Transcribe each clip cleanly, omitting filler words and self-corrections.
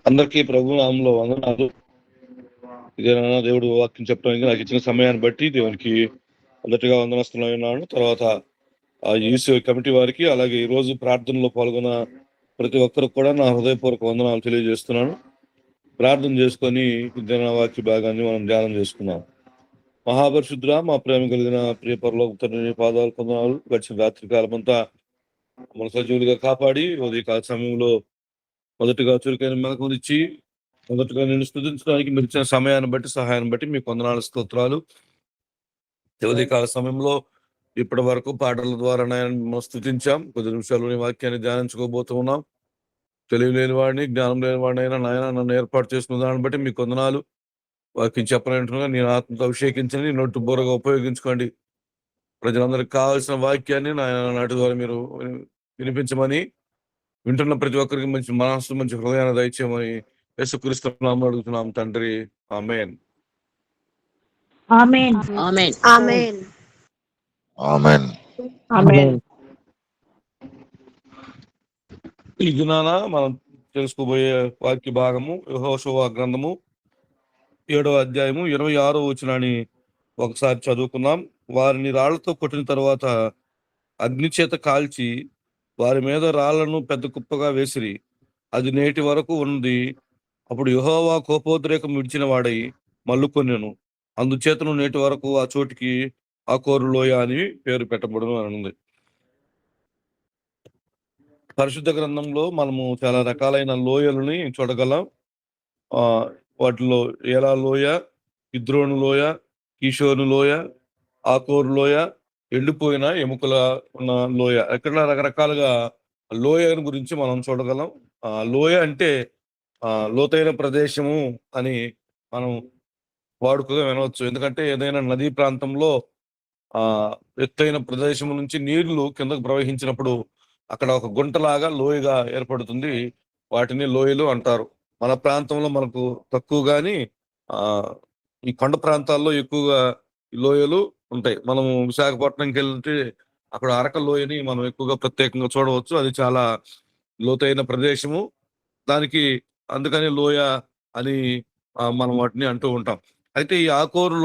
అందరికీ ప్రభు నామంలో వందనాలు. ఇదేనా దేవుడు వాక్యం చెప్పడానికి నాకు ఇచ్చిన సమయాన్ని బట్టి దేవునికి మొదటిగా వందనస్తున్నాను. తర్వాత ఈసీ కమిటీ వారికి, అలాగే ఈ రోజు ప్రార్థనలో పాల్గొన్న ప్రతి ఒక్కరికి కూడా నా హృదయపూర్వక వందనాలు తెలియజేస్తున్నాను. ప్రార్థన చేసుకొని దిన వాక్య భాగాన్ని మనం ధ్యానం చేసుకున్నాం. మహాపరిశుద్ధుడా, మా ప్రేమ కలిగిన ప్రియ పరలోక తండ్రి పాదాలు పొందనాలు. గడిచిన రాత్రి కాలం అంతా మన సజీవులుగా కాపాడి ఉదయకాల సమయంలో మొదటిగా చురుకైన మెలకువనిచ్చి మొదటగా నేను స్తుతించడానికి మీరు ఇచ్చిన సమయాన్ని బట్టి, సహాయాన్ని బట్టి మీకు వందనాలు, స్తోత్రాలు. ఉదయకాల సమయంలో ఇప్పటి వరకు పాటల ద్వారా మనం స్తుతించాం. కొద్ది నిమిషాలు నీ వాక్యాన్ని ధ్యానించుకోబోతూ ఉన్నాం. తెలియలేని వాడిని, జ్ఞానం లేని వాడినైనా నాయన నన్ను ఏర్పాటు చేసుకున్న దాన్ని బట్టి మీకు వందనాలు. వాక్యం చెప్పనంటున్నా నేను ఆత్మతో అభిషేకించండి, నోటు బోరగా ఉపయోగించుకోండి. ప్రజలందరికీ కావాల్సిన వాక్యాన్ని నాటి ద్వారా మీరు వినిపించమని, వింటున్న ప్రతి ఒక్కరికి మంచి మనస్సు, మంచి హృదయాన్ని దయచేయమని యేసుక్రీస్తు నామములో అడుగుతున్నాం తండ్రి. ఆమేన్. ఆమేన్. ఆమేన్. ఆమేన్. ఆమేన్. ఆమేన్. ఈ దినాన మనం తెలుసుకోబోయే వాక్య భాగము యెహోషువ గ్రంథము 7వ అధ్యాయము 26వ వచనాన్ని ఒకసారి చదువుకుందాం. వారిని రాళ్లతో కొట్టిన తర్వాత అగ్ని చేత కాల్చి వారి మీద రాళ్లను పెద్ద కుప్పగా వేసిరి. అది నేటి వరకు ఉంది. అప్పుడు యెహోవా కోపోద్రేకం విడిచిన వాడై మల్లుకొనెను. అందుచేతను నేటి వరకు ఆ చోటికి ఆకోరు లోయ అని పేరు పెట్టబడును అని ఉంది. పరిశుద్ధ గ్రంథంలో మనము చాలా రకాలైన లోయలని చూడగలం. వాటిలో ఏలా లోయ, కిద్రోను లోయ, కిషోను లోయ, ఆకోరు లోయ, ఎండిపోయిన ఎముకల ఉన్న లోయ, ఎక్కడ రకరకాలుగా లోయ గురించి మనం చూడగలం. లోయ అంటే లోతైన ప్రదేశము అని మనం వాడుకగా వినవచ్చు. ఎందుకంటే ఏదైనా నదీ ప్రాంతంలో ఎత్తైన ప్రదేశం నుంచి నీళ్లు కిందకు ప్రవహించినప్పుడు అక్కడ ఒక గుంటలాగా లోయగా ఏర్పడుతుంది. వాటిని లోయలు అంటారు. మన ప్రాంతంలో మనకు తక్కువ గాని ఈ కొండ ప్రాంతాల్లో ఎక్కువగా లోయలు ఉంటాయి. మనం విశాఖపట్నంకి వెళ్తే అక్కడ అరక లోయని మనం ఎక్కువగా ప్రత్యేకంగా చూడవచ్చు. అది చాలా లోతైన ప్రదేశము. దానికి అందుకని లోయ అని మనం వాటిని అంటూ ఉంటాం. అయితే ఈ ఆకోరు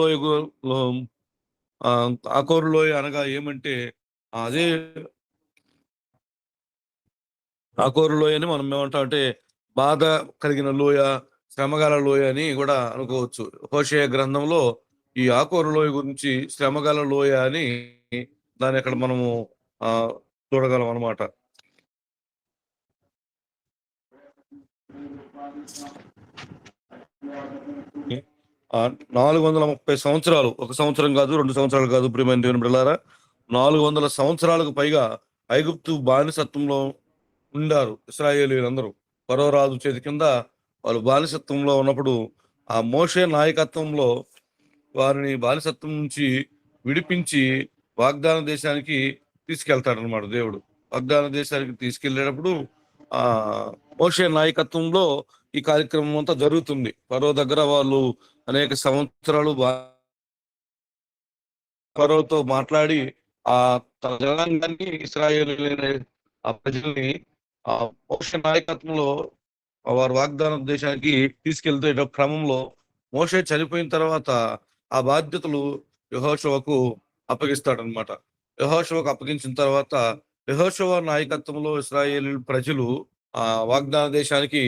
లోయ అనగా ఏమంటే అదే ఆకోరు లోయని మనం ఏమంటాం అంటే బాధ కలిగిన లోయ, శ్రమగల లోయ అని కూడా అనుకోవచ్చు. హోషేయ గ్రంథంలో ఈ ఆకోరు లోయ గురించి శ్రమగల లోయ అని దాన్ని అక్కడ మనము చూడగలం అన్నమాట. ఆ 430 సంవత్సరాలు, ఒక సంవత్సరం కాదు, 2 సంవత్సరాలు కాదు ప్రియమైన దేవుని బిడ్డలారా, 400 సంవత్సరాలకు పైగా ఐగుప్తు బానిసత్వంలో ఉండారు ఇశ్రాయేలీయులందరూ. ఫరో రాజు చేతి కింద వాళ్ళు బానిసత్వంలో ఉన్నప్పుడు ఆ మోషే నాయకత్వంలో వారిని బానిసత్వం నుంచి విడిపించి వాగ్దాన దేశానికి తీసుకెళ్తాడనమాట దేవుడు. వాగ్దాన దేశానికి తీసుకెళ్లేటప్పుడు మోషే నాయకత్వంలో ఈ కార్యక్రమం అంతా జరుగుతుంది. ఫరో దగ్గర వాళ్ళు అనేక సంవత్సరాలు ఫరోతో మాట్లాడి తన జనాంగాన్ని, ఇశ్రాయేలీయులైన ఆ ప్రజల్ని మోషే నాయకత్వంలో వారు వాగ్దాన దేశానికి తీసుకెళ్తే క్రమంలో మోషే చనిపోయిన తర్వాత ఆ బాధ్యతలు యెహోషువకు అప్పగిస్తాడనమాట. యెహోషువకు అప్పగించిన తర్వాత యెహోషువ నాయకత్వంలో ఇశ్రాయేలు ప్రజలు వాగ్దాన దేశానికి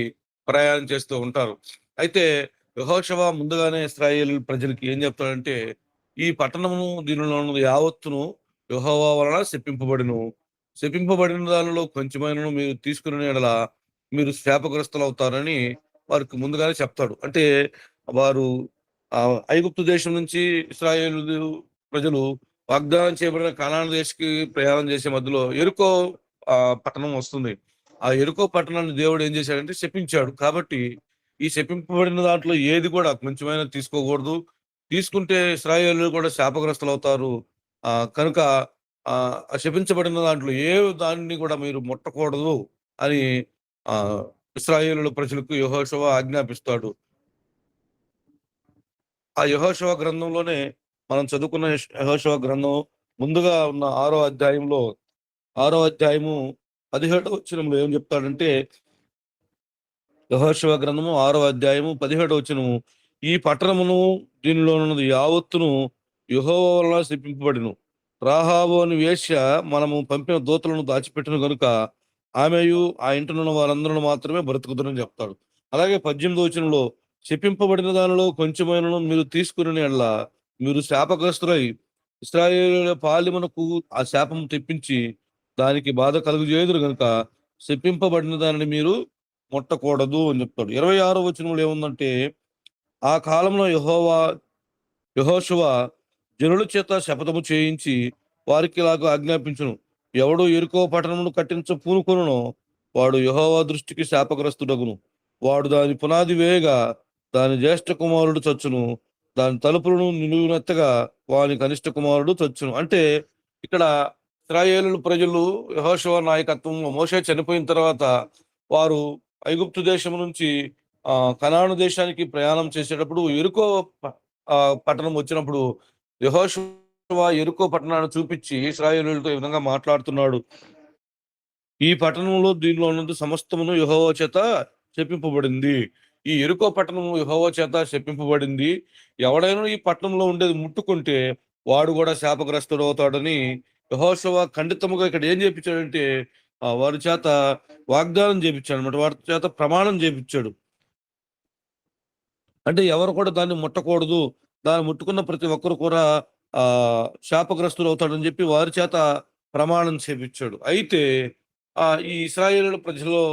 ప్రయాణం చేస్తూ ఉంటారు. అయితే యెహోషువ ముందుగానే ఇశ్రాయేలు ప్రజలకి ఏం చెప్తాడంటే, ఈ పట్టణము దీనిలో ఉన్నది యావత్తును యెహోవా వలన శపింపబడిన దానిలో కొంచెమైనను మీరు తీసుకునే యెడల మీరు శాపగ్రస్తులు అవుతారని వారికి ముందుగానే చెప్తాడు. అంటే వారు ఐగుప్తు దేశం నుంచి ఇశ్రాయేలు ప్రజలు వాగ్దానం చేయబడిన కనాను దేశకి ప్రయాణం చేసే మధ్యలో యెరికో పట్టణం వస్తుంది. ఆ యెరికో పట్టణాన్ని దేవుడు ఏం చేశాడంటే శపించాడు. కాబట్టి ఈ శపింపబడిన దాంట్లో ఏది కూడా కొంచెమైనా తీసుకోకూడదు. తీసుకుంటే ఇశ్రాయేలు కూడా శాపగ్రస్తులు అవుతారు. కనుక శపించబడిన దాంట్లో ఏ దాన్ని కూడా మీరు ముట్టకూడదు అని ఇశ్రాయేలు ప్రజలకు యెహోషువ ఆజ్ఞాపిస్తాడు. ఆ యెహోషువ గ్రంథంలోనే మనం చదువుకున్న యెహోషువ గ్రంథం ముందుగా ఉన్న 6వ అధ్యాయంలో 6వ అధ్యాయము 17వ వచనంలో ఏం చెప్తాడంటే, యెహోషువ గ్రంథము 6వ అధ్యాయము 17వ వచనము. ఈ పట్టణమును దీనిలో ఉన్నది యావత్తును యెహోవా వలన శపింపబడిను. రాహాబు అని వేశ్య మనము పంపిన దూతలను దాచిపెట్టిన గనుక ఆమెయు ఆ ఇంటినున్న వారందరూ మాత్రమే బ్రతుకుదురని చెప్తాడు. అలాగే 18వ వచనంలో శపింపబడిన దానిలో కొంచెమైనను మీరు తీసుకుని ఎడల మీరు శాపగ్రస్తులై ఇశ్రాయేలీయుల పాలెమునకు ఆ శాపం తెప్పించి దానికి బాధ కలుగజేయుదురు గనుక శపింపబడిన దానిని మీరు ముట్టకూడదు అని చెప్తాడు. 26వ వచనంలో ఏముందంటే ఆ కాలంలో యెహోషువ జనుల చేత శపథము చేయించి వారికి ఇలాగ ఆజ్ఞాపించును. ఎవడు యెరికో పట్టణమును కట్టించ పూనుకొనునో వాడు యెహోవా దృష్టికి శాపగ్రస్తుడగును. వాడు దాని పునాది వేయగా దాని జ్యేష్ఠ కుమారుడు చచ్చును. దాని తలుపులను నిలువునెత్తగా వాని కనిష్ట కుమారుడు చచ్చును. అంటే ఇక్కడ ఇశ్రాయేలు ప్రజలు యెహోషువ నాయకత్వంలో మోషే చనిపోయిన తర్వాత వారు ఐగుప్తు దేశం నుంచి కనాను దేశానికి ప్రయాణం చేసేటప్పుడు యెరికో పట్టణం వచ్చినప్పుడు యెహోషువ యెరికో పట్టణాన్ని చూపించి ఇశ్రాయేలీయులతో ఈ విధంగా మాట్లాడుతున్నాడు. ఈ పట్టణంలో దీనిలో ఉన్నది సమస్తమును యెహోవా చేత శపింపబడింది. ఈ యెరికో పట్టణము యెహోవా చేత శపింపబడింది. ఎవడైనా ఈ పట్టణంలో ఉండేది ముట్టుకుంటే వాడు కూడా శాపగ్రస్తుడు అవుతాడని యెహోషువ ఖండితముగా ఇక్కడ ఏం చేపించాడంటే వారి చేత వాగ్దానం చేపించాడు అనమాట. వారి చేత ప్రమాణం చేపించాడు. అంటే ఎవరు కూడా దాన్ని ముట్టకూడదు. దాన్ని ముట్టుకున్న ప్రతి ఒక్కరు కూడా శాపగ్రస్తులు అవుతాడని చెప్పి వారి చేత ప్రమాణం చేపించాడు. అయితే ఈ ఇశ్రాయేలీయుల ప్రజల్లో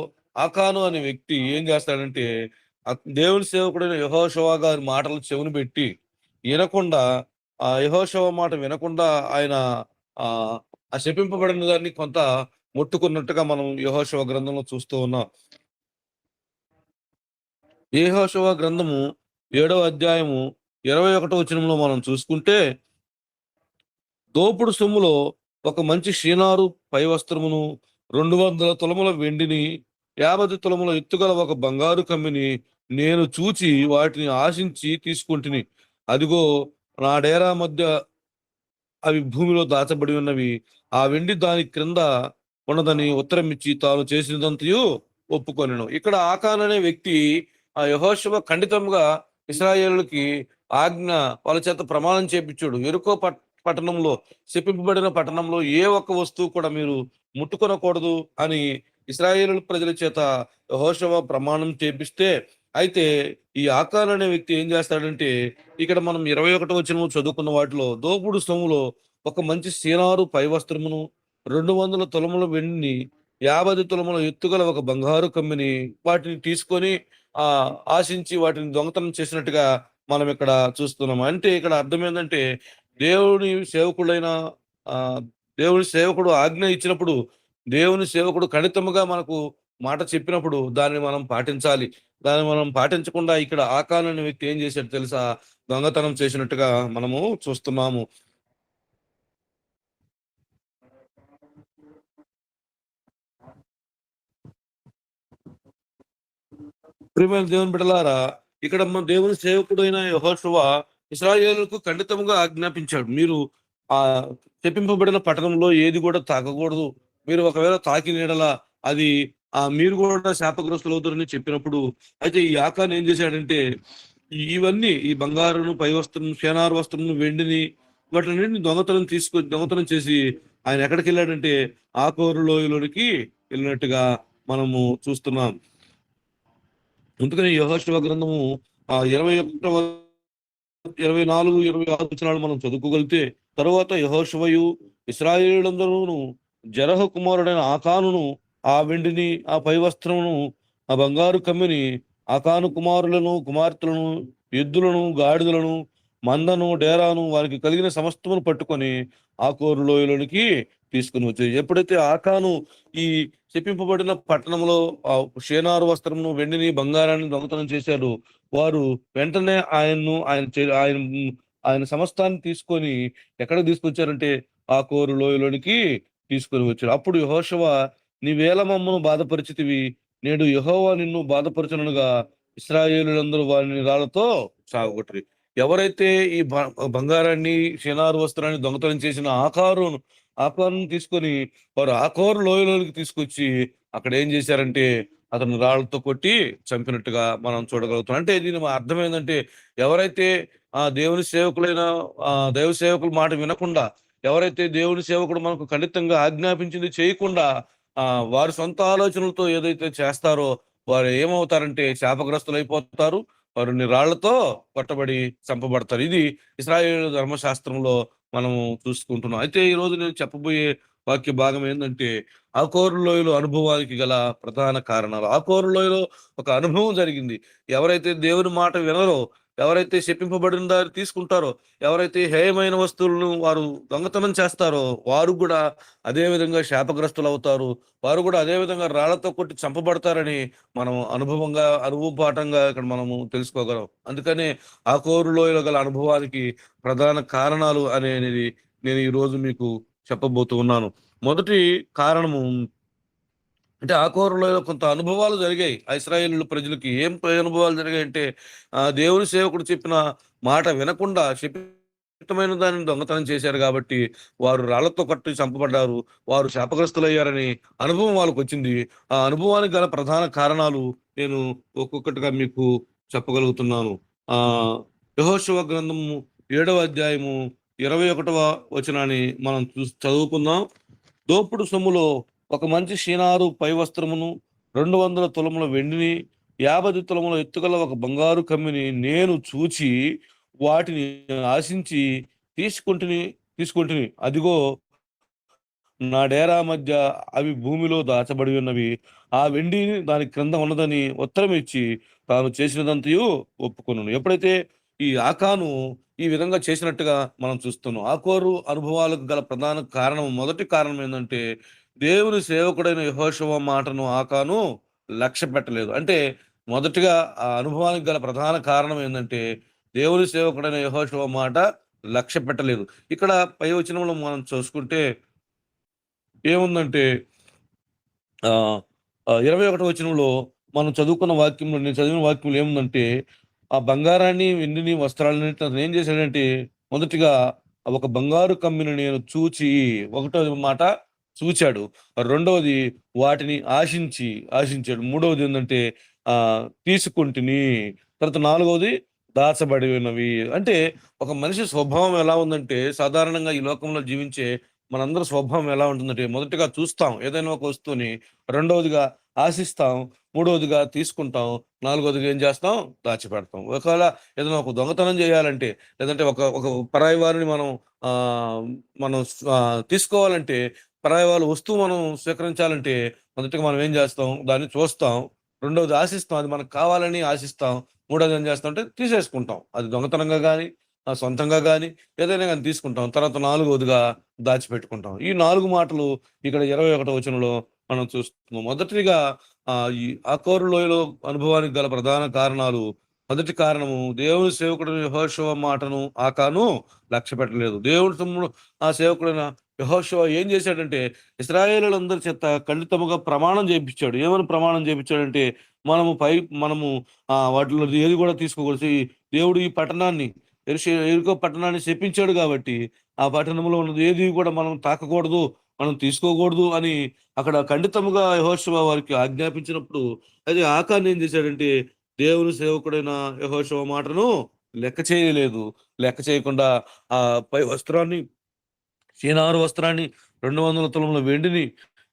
ఆకాను అనే వ్యక్తి ఏం చేస్తాడంటే దేవుని సేవకుడైన యెహోషువ గారి మాటలు చెవుని పెట్టి వినకుండా యెహోషువ మాట వినకుండా ఆయన ఆ శపింపబడిన దాన్ని కొంత ముట్టుకున్నట్టుగా మనం యెహోషువ గ్రంథంలో చూస్తూ ఉన్నాం. యెహోషువ గ్రంథము 7వ అధ్యాయము 21వ వచనంలో మనం చూసుకుంటే దోపుడు సొమ్ములో ఒక మంచి షీనారు పై వస్త్రమును 200 తులముల వెండిని 50 తులముల ఎత్తుగల ఒక బంగారు కమ్మిని నేను చూచి వాటిని ఆశించి తీసుకుంటుని. అదిగో నా డేరా మధ్య అవి భూమిలో దాచబడి ఉన్నవి. ఆ వెండి దాని క్రింద ఉన్నదని ఉత్తరం ఇచ్చి తాను చేసినదంతయు ఒప్పుకొనెను. ఇక్కడ ఆకాన్ అనే వ్యక్తి యెహోషువ ఖండితంగా ఇశ్రాయేలుకి ఆజ్ఞ వాళ్ళ చేత ప్రమాణం చేపించాడు. యెరికో పట్టణంలో శపింపబడిన పట్టణంలో ఏ ఒక్క వస్తువు కూడా మీరు ముట్టుకొనకూడదు అని ఇశ్రాయేలు ప్రజల చేత యెహోషువ ప్రమాణం చేపిస్తే, అయితే ఈ ఆకాన్ అనే వ్యక్తి ఏం చేస్తాడంటే ఇక్కడ మనం 21వ వచనం చదువుకున్న వాటిలో దోపుడు సొమ్ములో ఒక మంచి సీనారు పై వస్త్రమును 200 తులముల వెండిని 50 తులముల ఎత్తుగల ఒక బంగారు కమ్మిని వాటిని తీసుకొని ఆశించి వాటిని దొంగతనం చేసినట్టుగా మనం ఇక్కడ చూస్తున్నాం. అంటే ఇక్కడ అర్థం ఏంటంటే దేవుని సేవకుడైన దేవుని సేవకుడు ఆజ్ఞ ఇచ్చినప్పుడు దేవుని సేవకుడు ఖండితముగా మనకు మాట చెప్పినప్పుడు దాన్ని మనం పాటించాలి. దాన్ని మనం పాటించకుండా ఇక్కడ ఆకాన్ అనే వ్యక్తి ఏం చేశాడు తెలుసా? దొంగతనం చేసినట్టుగా మనము చూస్తున్నాము. ప్రియమైన దేవుని బిడ్డలారా, ఇక్కడ మన దేవుని సేవకుడైన యెహోషువ ఇశ్రాయేలుకు ఖండితముగా ఆజ్ఞాపించాడు. మీరు శపింపబడిన పట్టణంలో ఏది కూడా తాకకూడదు. మీరు ఒకవేళ తాకిన యెడల అది మీరు కూడా శాపగ్రస్తులు అవుతారని చెప్పినప్పుడు, అయితే ఈ ఆకాన్ ఏం చేశాడంటే ఇవన్నీ ఈ బంగారును పై వస్త్రం షేనారు వస్త్రం వెండిని వాటిని దొంగతనం చేసి ఆయన ఎక్కడికి వెళ్ళాడంటే ఆకోరు లోయలోనికి వెళ్ళినట్టుగా మనము చూస్తున్నాం. అందుకని యెహోషువ గ్రంథము 24, 26 వచనాలు మనం చదువుకోగలిగితే, తరువాత యెహోషువయు ఇశ్రాయేలీయులందరూను జెరహు కుమారుడైన ఆకానును ఆ వెండిని ఆ పై వస్త్రమును ఆ బంగారు కమ్మిని ఆకాను కుమారులను కుమార్తెలను ఎద్దులను గాడిదలను మందను డేరాను వారికి కలిగిన సమస్తమును పట్టుకొని ఆకోరు లోయలోనికి తీసుకుని వచ్చాయి. ఎప్పుడైతే ఆకాను ఈ శపింపబడిన పట్టణంలో షేనారు వస్త్రమును వెండిని బంగారాన్ని దొంగతనం చేశారు, వారు వెంటనే ఆయన సమస్తాన్ని తీసుకొని ఎక్కడికి తీసుకొచ్చారంటే ఆకోరు లోయలోనికి తీసుకొని వచ్చారు. అప్పుడు యెహోషువ నీవేళ మమ్మను బాధపరిచితివి, నేడు యెహోవా నిన్ను బాధపరచుననుగా ఇశ్రాయేలులందరూ వారిని రాళ్లతో సాగగొట్టిరి. ఎవరైతే ఈ బంగారాన్ని షేనారు వస్త్రాన్ని దొంగతనం చేసిన ఆకారును తీసుకొని వారు ఆకోరు లోయలోనికి తీసుకొచ్చి అక్కడ ఏం చేశారంటే అతను రాళ్లతో కొట్టి చంపినట్టుగా మనం చూడగలుగుతాం. అంటే దీని అర్థం ఏందంటే, ఎవరైతే దేవుని సేవకులైన దైవ సేవకుల మాట వినకుండా, ఎవరైతే దేవుని సేవకుడు మనకు ఖండితంగా ఆజ్ఞాపించింది చేయకుండా వారి సొంత ఆలోచనలతో ఏదైతే చేస్తారో, వారు ఏమవుతారంటే శాపగ్రస్తులైపోతారు. వారిని రాళ్లతో కొట్టబడి చంపబడతారు. ఇది ఇశ్రాయేలు ధర్మశాస్త్రంలో మనము చూసుకుంటున్నాం. అయితే ఈరోజు నేను చెప్పబోయే వాక్య భాగం ఏందంటే, ఆకోరు లోయలో అనుభవానికి గల ప్రధాన కారణాలు. ఆకోరు లోయలో ఒక అనుభవం జరిగింది. ఎవరైతే దేవుని మాట వినరో, ఎవరైతే శపింపబడిన దారి తీసుకుంటారో, ఎవరైతే హేయమైన వస్తువులను వారు దొంగతనం చేస్తారో, వారు గూడా అదే విధంగా శాపగ్రస్తులవుతారు. వారు గూడా అదే విధంగా రాళ్లతో కొట్టి చంపబడతారని మనం అనుభవపాఠంగా ఇక్కడ మనము తెలుసుకోగలం. అందుకనే ఆకోరు లోయలో గల అనుభవానికి ప్రధాన కారణాలు అనేది నేను ఈరోజు మీకు చెప్పబోతూ ఉన్నాను. మొదటి కారణము అంటే ఆకోరులో కొంత అనుభవాలు జరిగాయి. ఇశ్రాయేలు ప్రజలకి ఏం అనుభవాలు జరిగాయంటే, దేవుని సేవకుడు చెప్పిన మాట వినకుండా శపితమైన దానిని దొంగతనం చేశారు కాబట్టి, వారు రాళ్లతో కట్టి చంపబడ్డారు. వారు శాపగ్రస్తులయ్యారని అనుభవం వాళ్ళకొచ్చింది. ఆ అనుభవానికి గల ప్రధాన కారణాలు నేను ఒక్కొక్కటిగా మీకు చెప్పగలుగుతున్నాను. ఆహ్, యెహోషువ గ్రంథము 7వ అధ్యాయము 21వ వచనాన్ని మనం చదువుకుందాం. దోపుడు సొమ్ములో ఒక మంచి షీనారు పై వస్త్రమును, 200 తులముల వెండిని, 50 తులముల ఎత్తుగల ఒక బంగారు కమ్మిని నేను చూచి వాటిని ఆశించి తీసుకొంటిని. అదిగో నా డేరా మధ్య అవి భూమిలో దాచబడి ఉన్నవి. ఆ వెండి దాని క్రింద ఉన్నదని ఉత్తరం ఇచ్చి తాను చేసినదంతయు ఒప్పుకొనును. ఎప్పుడైతే ఈ ఆకాను ఈ విధంగా చేసినట్టుగా మనం చూస్తున్నాం. ఆకోరు అనుభవాలకు గల ప్రధాన కారణం, మొదటి కారణం ఏందంటే, దేవుని సేవకుడైన యెహోషువ మాటను ఆకాను లక్ష్య పెట్టలేదు. అంటే మొదటిగా ఆ అనుభవానికి గల ప్రధాన కారణం ఏందంటే, దేవుని సేవకుడైన యెహోషువ మాట లక్ష్య పెట్టలేదు. ఇక్కడ పై వచనంలో మనం చూసుకుంటే ఏముందంటే ఆహ్, 21 వచనంలో మనం చదువుకున్న వాక్యంలో, నేను చదివిన వాక్యంలో ఏముందంటే, ఆ బంగారాన్ని, వెండిని, వస్త్రాలన్నిటిని అతను ఏం చేశాడంటే, మొదటిగా ఒక బంగారు కమ్మిని నేను చూచి, ఒకటో మాట చూచాడు. రెండవది వాటిని ఆశించాడు. మూడవది ఏందంటే తీసుకుంటిని. తర్వాత నాలుగవది దాచబడి ఉన్నవి. అంటే ఒక మనిషి స్వభావం ఎలా ఉందంటే, సాధారణంగా ఈ లోకంలో జీవించే మనందరి స్వభావం ఎలా ఉంటుందంటే, మొదటిగా చూస్తాం ఏదైనా ఒక వస్తువుని, రెండవదిగా ఆశిస్తాం, మూడవదిగా తీసుకుంటాం, నాలుగవదిగా ఏం చేస్తాం? దాచిపెడతాం. ఒకవేళ ఏదైనా ఒక దొంగతనం చేయాలంటే, లేదంటే ఒక ఒక పరాయి వారిని ఆహ్, మనం తీసుకోవాలంటే, పరాయి వాళ్ళ వస్తువు మనం స్వీకరించాలంటే, మొదటగా మనం ఏం చేస్తాం? దాన్ని చూస్తాం. రెండోది ఆశిస్తాం. అది మనకు కావాలని ఆశిస్తాం. మూడోది ఏం చేస్తామంటే తీసేసుకుంటాం. అది దొంగతనంగా గాని, సొంతంగా గాని ఏదైనా గాని తీసుకుంటాం. తర్వాత నాలుగోదిగా దాచిపెట్టుకుంటాం. ఈ 4 మాటలు ఇక్కడ 21 వచనంలో మనం చూస్తున్నాం. మొదటిగా ఈ ఆకోరు లోయలో అనుభవానికి గల ప్రధాన కారణాలు, మొదటి కారణము దేవుని సేవకుడు యెహోషువ మాటను ఆకాను లక్ష్యపెట్టలేదు. దేవుడి సొమ్మును ఆ సేవకుడైన యెహోషువ ఏం చేశాడంటే, ఇశ్రాయేలీయులందరి చేత ఖండితముగా ప్రమాణం చేపించాడు. ఏమని ప్రమాణం చేపించాడంటే, మనము వాటిలో ఏది కూడా తీసుకోకూడదు. దేవుడు ఈ పట్టణాన్ని, యెరికో పట్టణాన్ని శపించాడు కాబట్టి, ఆ పట్టణంలో ఉన్నది ఏది కూడా మనం తాకకూడదు, మనం తీసుకోకూడదు అని అక్కడ ఖండితముగా యెహోషువ వారికి ఆజ్ఞాపించినప్పుడు, అది ఆకాన్ ఏం చేశాడంటే, దేవుని సేవకుడైన యెహోషువ మాటను లెక్క చేయలేదు. లెక్క చేయకుండా ఆ పై వస్త్రాన్ని, షీనారు వస్త్రాన్ని, 200 తులముల వెండిని,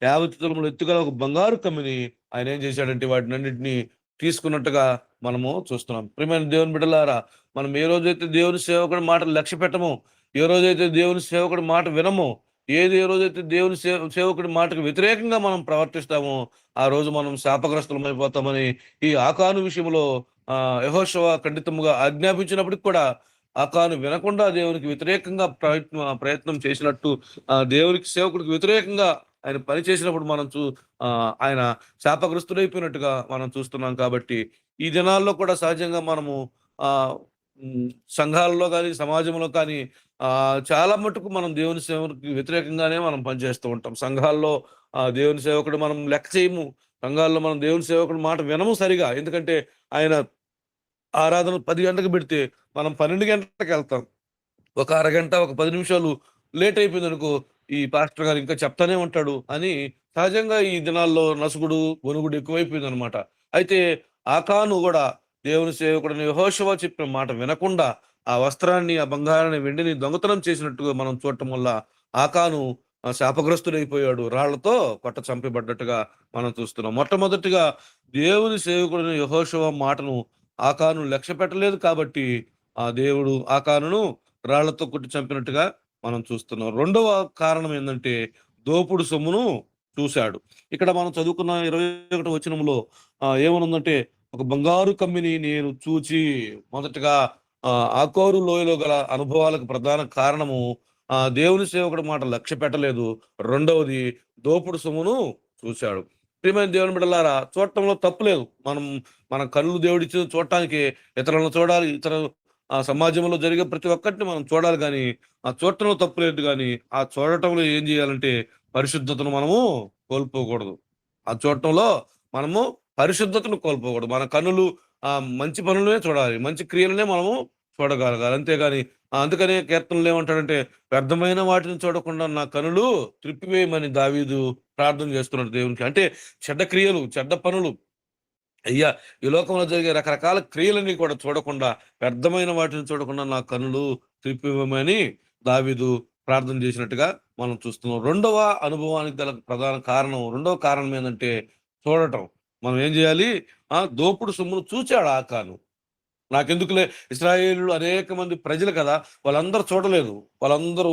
50 తులముల ఎత్తుగల ఒక బంగారు కమ్మిని ఆయన ఏం చేశాడంటే, వాటినన్నిటిని తీసుకున్నట్టుగా మనము చూస్తున్నాం. ప్రియమైన దేవుని బిడ్డలారా, మనం ఏ రోజైతే దేవుని సేవకుడి మాటలు లక్ష్య పెట్టమో, ఏ రోజైతే దేవుని సేవకుడి మాట వినమో, ఏ రోజైతే దేవుని సేవకుడి మాటకు వ్యతిరేకంగా మనం ప్రవర్తిస్తామో, ఆ రోజు మనం శాపగ్రస్తులమైపోతామని ఈ ఆకాను విషయంలో యెహోషువ ఖండితముగా ఆజ్ఞాపించినప్పటికి కూడా ఆకాను వినకుండా దేవునికి వ్యతిరేకంగా ప్రయత్నం చేసినట్టు, దేవునికి సేవకుడికి వ్యతిరేకంగా ఆయన పని చేసినప్పుడు ఆయన శాపగ్రస్తుడైపోయినట్టుగా మనం చూస్తున్నాం. కాబట్టి ఈ దినాల్లో కూడా సహజంగా మనము ఆహ్, సంఘాలలో గాని, సమాజంలో కానీ చాలా మటుకు మనం దేవుని సేవకుడికి వ్యతిరేకంగానే మనం పనిచేస్తూ ఉంటాం. సంఘాల్లో దేవుని సేవకుడు మనం లెక్క చేయము. సంఘాల్లో మనం దేవుని సేవకుడి మాట వినము సరిగా. ఎందుకంటే ఆయన ఆరాధన 10 గంటలకు పెడితే మనం 12 గంటలకెళ్తాం. ఒక అరగంట, ఒక 10 నిమిషాలు లేట్ అయిపోయిందనుకో, ఈ పాస్టర్ గారు ఇంకా చెప్తానే ఉంటాడు అని సహజంగా ఈ దినాల్లో నసుగుడు, గొనుగుడు ఎక్కువైపోయిందనమాట. అయితే ఆకాను గూడా దేవుని సేవకుడైన యెహోషువ చెప్పిన మాట వినకుండా, ఆ వస్త్రాన్ని, ఆ బంగారాన్ని, వెండిని దొంగతనం చేసినట్టుగా మనం చూడటం వల్ల ఆకాను శాపగ్రస్తుడైపోయాడు. రాళ్లతో కొట్ట చంపబడ్డట్టుగా మనం చూస్తున్నాం. మొట్టమొదటిగా దేవుని సేవకుడైన యెహోషువ మాటను ఆకాను లక్ష్యపెట్టలేదు కాబట్టి, ఆ దేవుడు ఆకానును రాళ్లతో కొట్టి చంపినట్టుగా మనం చూస్తున్నాం. రెండవ కారణం ఏందంటే, దోపుడు సొమ్మును చూశాడు. ఇక్కడ మనం చదువుకున్న 21 వచనంలో ఏమనుందంటే, ఒక బంగారు కమ్మిని నేను చూచి మొదటగా ఆకోరు లోయలో గల అనుభవాలకు ప్రధాన కారణము దేవుని సేవకుడి మాట లక్ష్య పెట్టలేదు. రెండవది దోపుడు సొమ్మును చూశాడు. ప్రియమైన దేవుని బిడ్డలారా, చూడటంలో తప్పు లేదు. మన కళ్ళు దేవుడిచ్చింది చూడటానికి ఇతరులను చూడాలి. సమాజంలో జరిగే ప్రతి ఒక్కటిని మనం చూడాలి గానీ, ఆ చూడటంలో తప్పు లేదు గానీ, ఆ చూడటంలో ఏం జేయాలంటే పరిశుద్ధతను మనము కోల్పోకూడదు. ఆ చూడటంలో మనము పరిశుద్ధతను కోల్పోకూడదు. మన కన్నులు మంచి పనులనే చూడాలి. మంచి క్రియలనే మనము చూడగలగాలి. అంతేగాని అందుకనే కీర్తనలో ఏమంటాడంటే, వ్యర్థమైన వాటిని చూడకుండా నా కనులు త్రిప్పివేయమని దావీదు ప్రార్థన చేస్తున్నాడు దేవునికి. అంటే చెడ్డ క్రియలు, చెడ్డ పనులు అయ్యా! ఈ లోకంలో జరిగే రకరకాల క్రియలని కూడా చూడకుండా, వ్యర్థమైన వాటిని చూడకుండా నా కన్నులు త్రిప్పివ్వమని దావీదు ప్రార్థన చేసినట్టుగా మనం చూస్తున్నాం. రెండవ అనుభవానికి గల ప్రధాన కారణం, రెండవ కారణం ఏందంటే చూడటం. మనం ఏం జేయాలి? దోపుడు సొమ్మును చూచాడు ఆకాను. నాకెందుకులే, ఇశ్రాయేలీయులు అనేక మంది ప్రజలు కదా! వాళ్ళందరూ చూడలేదు. వాళ్ళందరూ